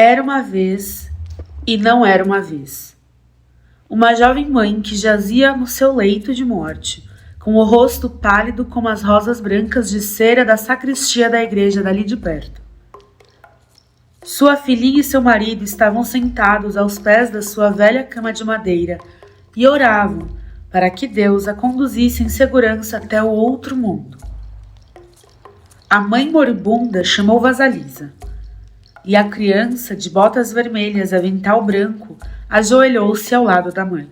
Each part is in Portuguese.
Era uma vez e não era uma vez. Uma jovem mãe que jazia no seu leito de morte, com o rosto pálido como as rosas brancas de cera da sacristia da igreja dali de perto. Sua filhinha e seu marido estavam sentados aos pés da sua velha cama de madeira e oravam para que Deus a conduzisse em segurança até o outro mundo. A mãe moribunda chamou Vasalisa, e a criança, de botas vermelhas e avental branco, ajoelhou-se ao lado da mãe.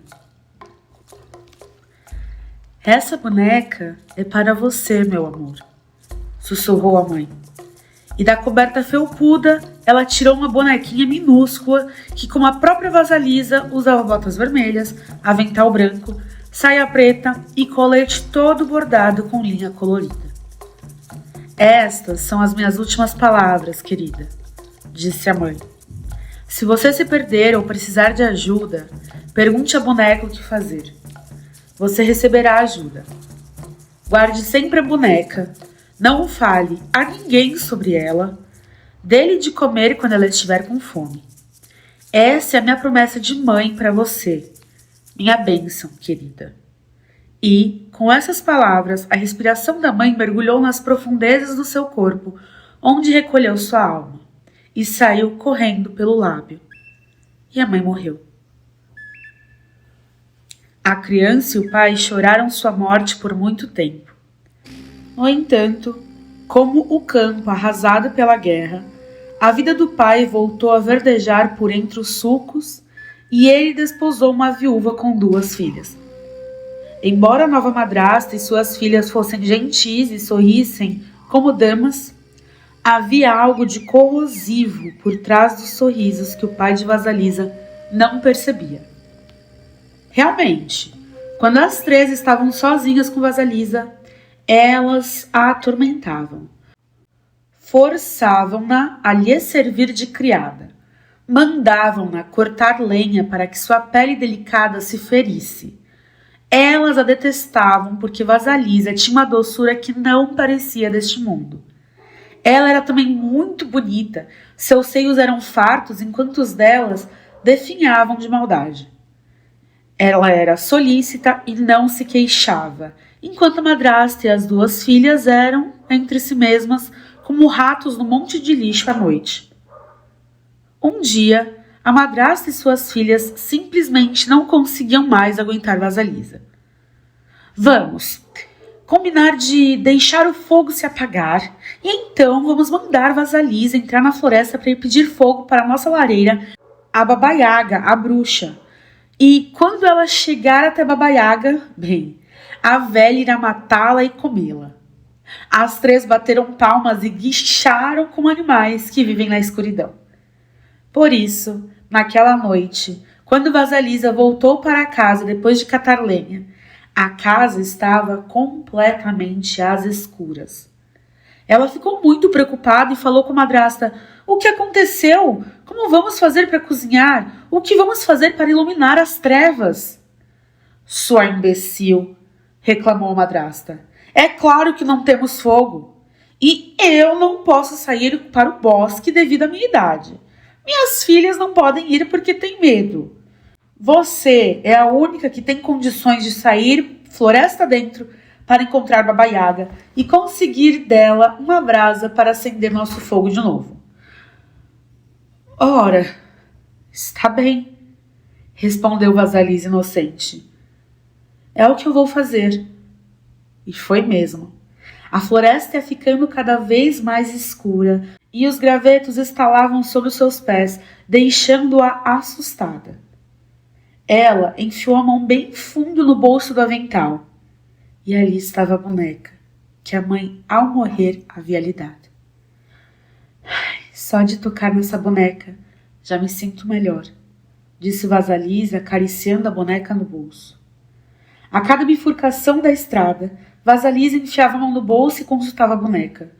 Essa boneca é para você, meu amor, sussurrou a mãe. E da coberta felpuda, ela tirou uma bonequinha minúscula que, como a própria Vasalisa, usava botas vermelhas, avental branco, saia preta e colete todo bordado com linha colorida. Estas são as minhas últimas palavras, querida, disse a mãe. Se você se perder ou precisar de ajuda, pergunte à boneca o que fazer. Você receberá ajuda. Guarde sempre a boneca. Não fale a ninguém sobre ela. Dê-lhe de comer quando ela estiver com fome. Essa é a minha promessa de mãe para você. Minha bênção, querida. E, com essas palavras, a respiração da mãe mergulhou nas profundezas do seu corpo, onde recolheu sua alma, e saiu correndo pelo lábio. E a mãe morreu. A criança e o pai choraram sua morte por muito tempo. No entanto, como o campo arrasado pela guerra, a vida do pai voltou a verdejar por entre os sulcos e ele desposou uma viúva com 2 filhas. Embora a nova madrasta e suas filhas fossem gentis e sorrissem como damas, havia algo de corrosivo por trás dos sorrisos que o pai de Vasalisa não percebia. Realmente, quando as 3 estavam sozinhas com Vasalisa, elas a atormentavam. Forçavam-na a lhe servir de criada. Mandavam-na cortar lenha para que sua pele delicada se ferisse. Elas a detestavam porque Vasalisa tinha uma doçura que não parecia deste mundo. Ela era também muito bonita, seus seios eram fartos enquanto os delas definhavam de maldade. Ela era solícita e não se queixava, enquanto a madrasta e as 2 filhas eram, entre si mesmas, como ratos no monte de lixo à noite. Um dia, a madrasta e suas filhas simplesmente não conseguiam mais aguentar Vasalisa. Vamos combinar de deixar o fogo se apagar e então vamos mandar Vasalisa entrar na floresta para ir pedir fogo para a nossa lareira, a Baba Yaga, a bruxa. E quando ela chegar até Baba Yaga, bem, a velha irá matá-la e comê-la. As 3 bateram palmas e guincharam como animais que vivem na escuridão. Por isso, naquela noite, quando Vasalisa voltou para casa depois de catar lenha, a casa estava completamente às escuras. Ela ficou muito preocupada e falou com a madrasta: o que aconteceu? Como vamos fazer para cozinhar? O que vamos fazer para iluminar as trevas? Sua imbecil, reclamou a madrasta. É claro que não temos fogo. E eu não posso sair para o bosque devido à minha idade. Minhas filhas não podem ir porque têm medo. Você é a única que tem condições de sair floresta dentro para encontrar Baba Yaga e conseguir dela uma brasa para acender nosso fogo de novo. Ora, está bem, respondeu Vasalisa inocente. É o que eu vou fazer. E foi mesmo. A floresta ia ficando cada vez mais escura e os gravetos estalavam sob os seus pés, deixando-a assustada. Ela enfiou a mão bem fundo no bolso do avental e ali estava a boneca que a mãe, ao morrer, havia lhe dado. Só de tocar nessa boneca já me sinto melhor, disse Vasalisa, acariciando a boneca no bolso. A cada bifurcação da estrada, Vasalisa enfiava a mão no bolso e consultava a boneca.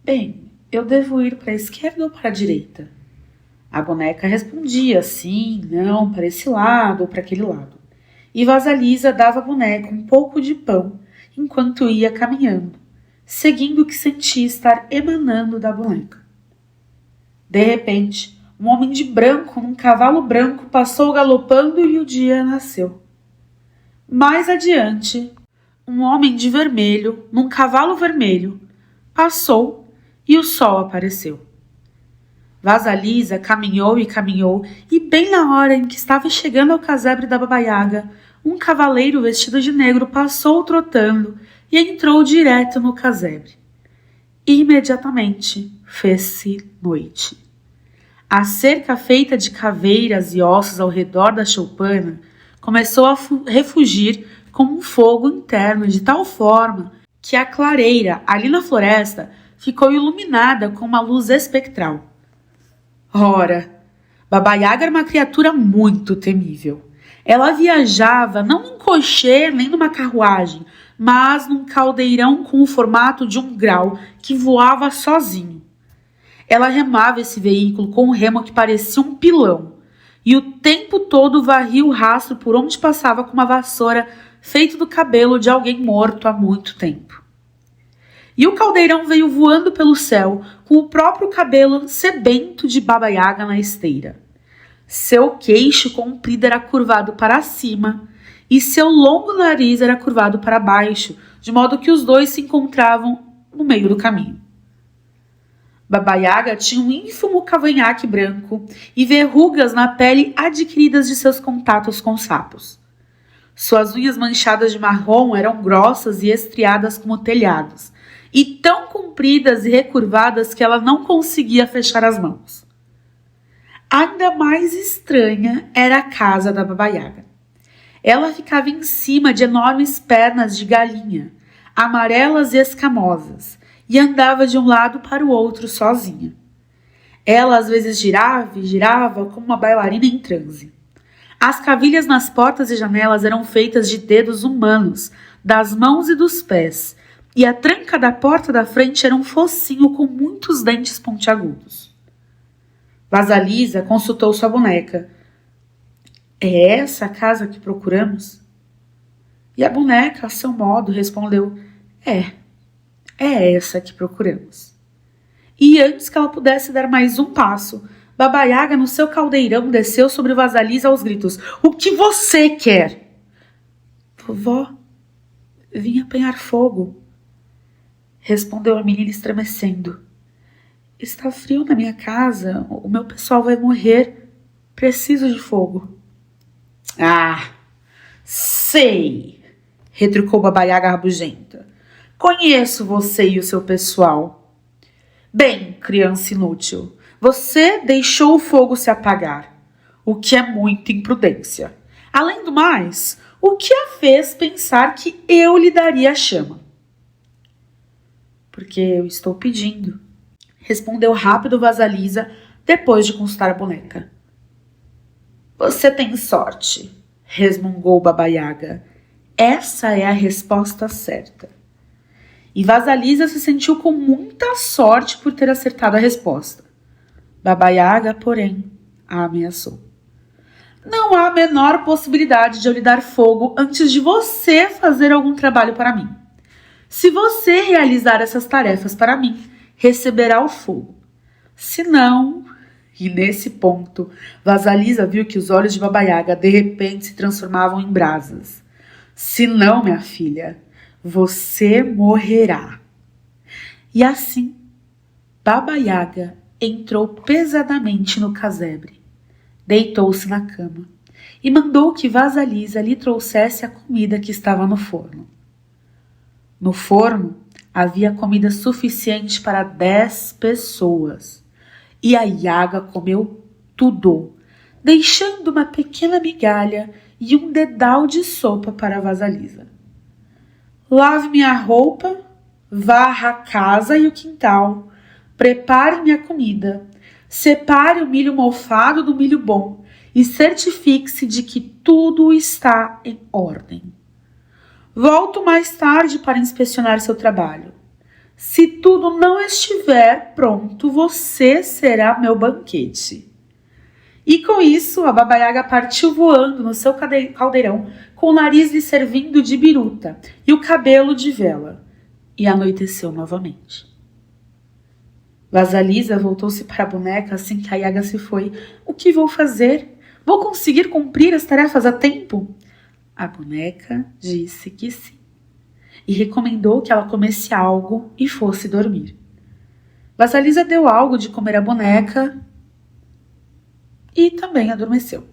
Bem, eu devo ir para a esquerda ou para a direita? A boneca respondia sim, não, para esse lado ou para aquele lado. E Vasalisa dava à boneca um pouco de pão enquanto ia caminhando, seguindo o que sentia estar emanando da boneca. De repente, Um homem de branco, num cavalo branco, passou galopando e o dia nasceu. Mais adiante, um homem de vermelho, num cavalo vermelho, passou e o sol apareceu. Vasalisa caminhou e caminhou, e bem na hora em que estava chegando ao casebre da Baba Yaga, um cavaleiro vestido de negro passou trotando e entrou direto no casebre. Imediatamente fez-se noite. A cerca feita de caveiras e ossos ao redor da choupana começou a refugir como um fogo interno de tal forma que a clareira ali na floresta ficou iluminada com uma luz espectral. Ora, Baba Yaga era uma criatura muito temível. Ela viajava não num cochê nem numa carruagem, mas num caldeirão com o formato de um grau que voava sozinho. Ela remava esse veículo com um remo que parecia um pilão, e o tempo todo varria o rastro por onde passava com uma vassoura feita do cabelo de alguém morto há muito tempo. E o caldeirão veio voando pelo céu com o próprio cabelo sebento de Baba Yaga na esteira. Seu queixo comprido era curvado para cima e seu longo nariz era curvado para baixo, de modo que os dois se encontravam no meio do caminho. Baba Yaga tinha um ínfimo cavanhaque branco e verrugas na pele adquiridas de seus contatos com sapos. Suas unhas manchadas de marrom eram grossas e estriadas como telhados, e tão compridas e recurvadas que ela não conseguia fechar as mãos. Ainda mais estranha era a casa da Baba Yaga. Ela ficava em cima de enormes pernas de galinha, amarelas e escamosas, e andava de um lado para o outro sozinha. Ela às vezes girava e girava como uma bailarina em transe. As cavilhas nas portas e janelas eram feitas de dedos humanos, das mãos e dos pés, e a tranca da porta da frente era um focinho com muitos dentes pontiagudos. Vasalisa consultou sua boneca. É essa a casa que procuramos? E a boneca, a seu modo, respondeu: É essa que procuramos. E antes que ela pudesse dar mais um passo, Baba Yaga, no seu caldeirão, desceu sobre Vasalisa aos gritos: O que você quer? Vovó, vim apanhar fogo, respondeu a menina estremecendo. Está frio na minha casa, o meu pessoal vai morrer, preciso de fogo. Ah, sei, retrucou Baba Yaga rabugenta. Conheço você e o seu pessoal. Bem, criança inútil, você deixou o fogo se apagar, o que é muita imprudência. Além do mais, o que a fez pensar que eu lhe daria a chama? Porque eu estou pedindo, respondeu rápido Vasalisa, depois de consultar a boneca. Você tem sorte, resmungou Baba Yaga. Essa é a resposta certa. E Vasalisa se sentiu com muita sorte por ter acertado a resposta. Baba Yaga, porém, a ameaçou. Não há a menor possibilidade de eu lhe dar fogo antes de você fazer algum trabalho para mim. Se você realizar essas tarefas para mim, receberá o fogo. Se não... E nesse ponto, Vasalisa viu que os olhos de Baba Yaga de repente se transformavam em brasas. Se não, minha filha, você morrerá. E assim, Baba Yaga entrou pesadamente no casebre, deitou-se na cama e mandou que Vasalisa lhe trouxesse a comida que estava no forno. No forno havia comida suficiente para 10 pessoas e a Yaga comeu tudo, deixando uma pequena migalha e um dedal de sopa para Vasalisa. Lave minha roupa, varra a casa e o quintal, prepare minha comida, separe o milho mofado do milho bom e certifique-se de que tudo está em ordem. Volto mais tarde para inspecionar seu trabalho. Se tudo não estiver pronto, você será meu banquete. E com isso, a Baba Yaga partiu voando no seu caldeirão, com o nariz lhe servindo de biruta e o cabelo de vela. E anoiteceu novamente. Vasalisa voltou-se para a boneca assim que a Yaga se foi. O que vou fazer? Vou conseguir cumprir as tarefas a tempo? A boneca disse que sim e recomendou que ela comesse algo e fosse dormir. Vasalisa deu algo de comer à boneca e também adormeceu.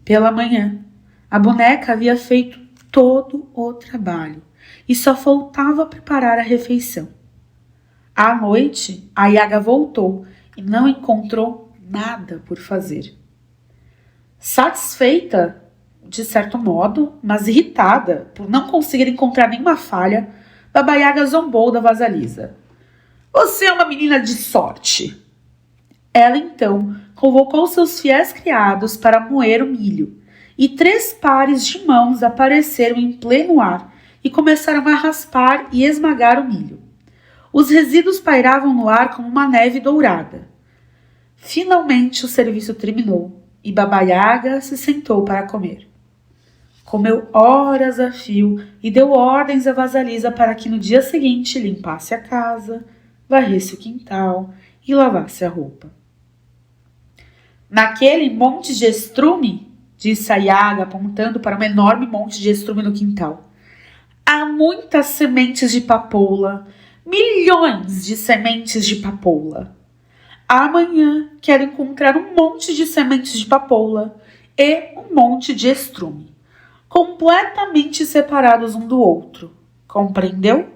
Pela manhã, a boneca havia feito todo o trabalho e só faltava preparar a refeição. À noite, a Yaga voltou e não encontrou nada por fazer. Satisfeita, de certo modo, mas irritada por não conseguir encontrar nenhuma falha, Baba Yaga zombou da Vasalisa. Você é uma menina de sorte. Ela então convocou seus fiéis criados para moer o milho, e 3 pares de mãos apareceram em pleno ar e começaram a raspar e esmagar o milho. Os resíduos pairavam no ar como uma neve dourada. Finalmente o serviço terminou e Baba Yaga se sentou para comer. Comeu horas a fio e deu ordens a Vasalisa para que no dia seguinte limpasse a casa, varresse o quintal e lavasse a roupa. Naquele monte de estrume, disse a Yaga apontando para um enorme monte de estrume no quintal, há muitas sementes de papoula, milhões de sementes de papoula. Amanhã quero encontrar um monte de sementes de papoula e um monte de estrume, completamente separados um do outro. Compreendeu?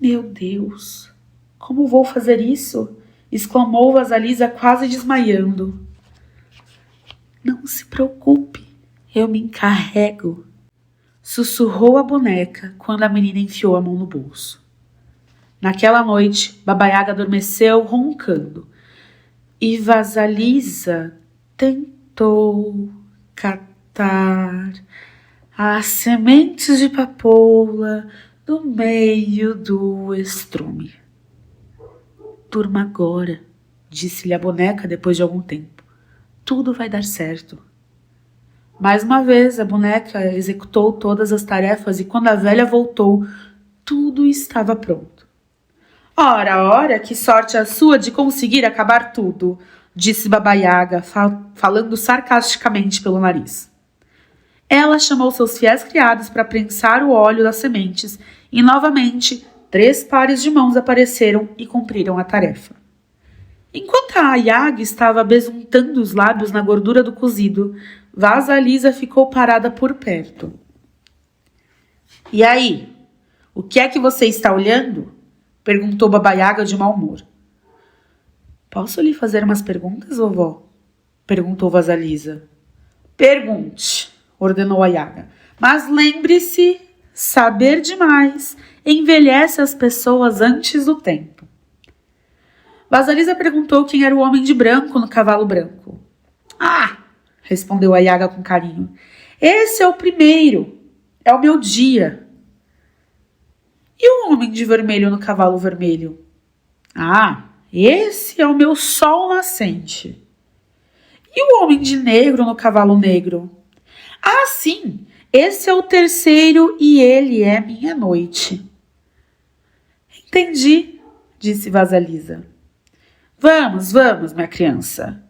Meu Deus, como vou fazer isso? Exclamou Vasalisa quase desmaiando. Não se preocupe, eu me encarrego, sussurrou a boneca quando a menina enfiou a mão no bolso. Naquela noite, Baba Yaga adormeceu roncando e Vasalisa tentou catar as sementes de papoula no meio do estrume. Durma agora, disse-lhe a boneca depois de algum tempo. Tudo vai dar certo. Mais uma vez, a boneca executou todas as tarefas e quando a velha voltou, tudo estava pronto. Ora, que sorte a sua de conseguir acabar tudo, disse Baba Yaga, falando sarcasticamente pelo nariz. Ela chamou seus fiéis criados para prensar o óleo das sementes e, novamente, 3 pares de mãos apareceram e cumpriram a tarefa. Enquanto a Yaga estava besuntando os lábios na gordura do cozido, Vasalisa ficou parada por perto. E aí, o que é que você está olhando? Perguntou Baba Yaga de mau humor. Posso lhe fazer umas perguntas, vovó? Perguntou Vasalisa. Pergunte, ordenou a Yaga. Mas lembre-se, saber demais envelhece as pessoas antes do tempo. Vasalisa perguntou quem era o homem de branco no cavalo branco. Ah, respondeu a Yaga com carinho. Esse é o primeiro, é o meu dia. E o homem de vermelho no cavalo vermelho? Ah, esse é o meu sol nascente. E o homem de negro no cavalo negro? Ah, sim, esse é o terceiro e ele é minha noite. Entendi, disse Vasalisa. Vamos, minha criança.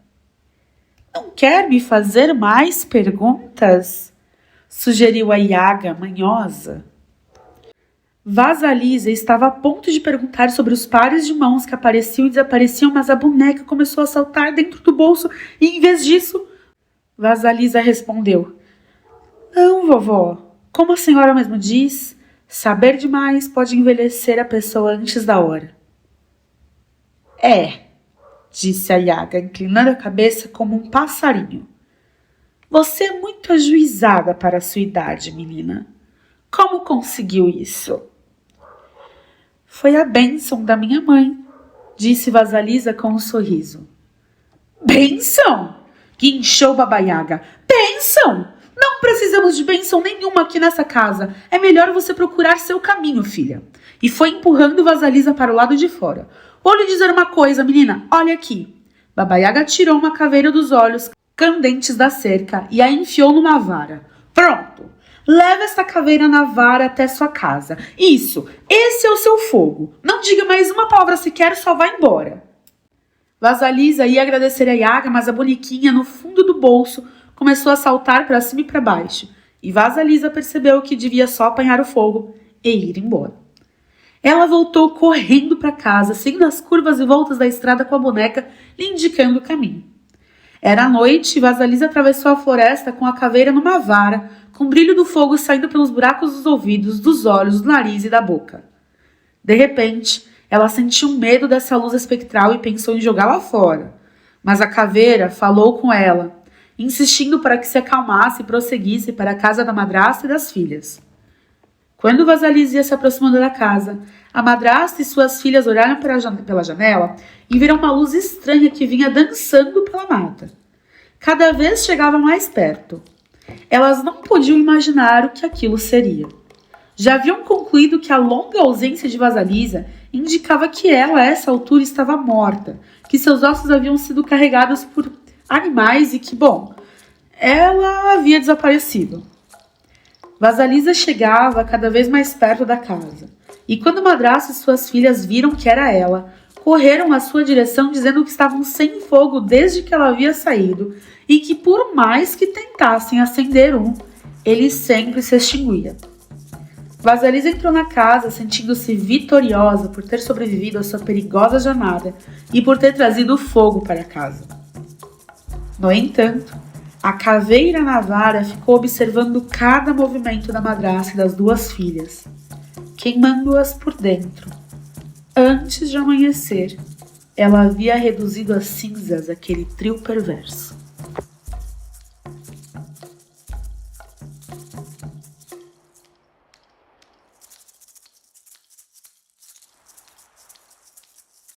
Não quer me fazer mais perguntas? Sugeriu a Yaga, manhosa. Vasalisa estava a ponto de perguntar sobre os pares de mãos que apareciam e desapareciam, mas a boneca começou a saltar dentro do bolso e, em vez disso, Vasalisa respondeu. Não, vovó, como a senhora mesmo diz, saber demais pode envelhecer a pessoa antes da hora. É, disse a Yaga, inclinando a cabeça como um passarinho. Você é muito ajuizada para a sua idade, menina. Como conseguiu isso? Foi a bênção da minha mãe, disse Vasalisa com um sorriso. Bênção? Guinchou Baba Yaga. Bênção? Não precisamos de bênção nenhuma aqui nessa casa. É melhor você procurar seu caminho, filha. E foi empurrando Vasalisa para o lado de fora. Vou lhe dizer uma coisa, menina. Olha aqui. Baba Yaga tirou uma caveira dos olhos candentes da cerca e a enfiou numa vara. Pronto, leva esta caveira na vara até sua casa. Isso, esse é o seu fogo. Não diga mais uma palavra sequer, só vá embora. Vasalisa ia agradecer a Yaga, mas a bonequinha, no fundo do bolso, começou a saltar para cima e para baixo. E Vasalisa percebeu que devia só apanhar o fogo e ir embora. Ela voltou correndo para casa, seguindo as curvas e voltas da estrada com a boneca, lhe indicando o caminho. Era noite e Vasalisa atravessou a floresta com a caveira numa vara, com o brilho do fogo saindo pelos buracos dos ouvidos, dos olhos, do nariz e da boca. De repente, ela sentiu medo dessa luz espectral e pensou em jogá-la fora. Mas a caveira falou com ela, insistindo para que se acalmasse e prosseguisse para a casa da madrasta e das filhas. Quando Vasalisa ia se aproximando da casa, a madrasta e suas filhas olharam pela janela e viram uma luz estranha que vinha dançando pela mata. Cada vez chegava mais perto. Elas não podiam imaginar o que aquilo seria. Já haviam concluído que a longa ausência de Vasalisa indicava que ela, a essa altura, estava morta, que seus ossos haviam sido carregados por animais e que, ela havia desaparecido. Vasalisa chegava cada vez mais perto da casa, e quando a madrasta e suas filhas viram que era ela, correram à sua direção dizendo que estavam sem fogo desde que ela havia saído e que por mais que tentassem acender um, ele sempre se extinguia. Vasalisa entrou na casa sentindo-se vitoriosa por ter sobrevivido à sua perigosa jornada e por ter trazido fogo para casa. No entanto, a caveira na vara ficou observando cada movimento da madrasta e das duas filhas, queimando-as por dentro. Antes de amanhecer, ela havia reduzido a cinzas aquele trio perverso.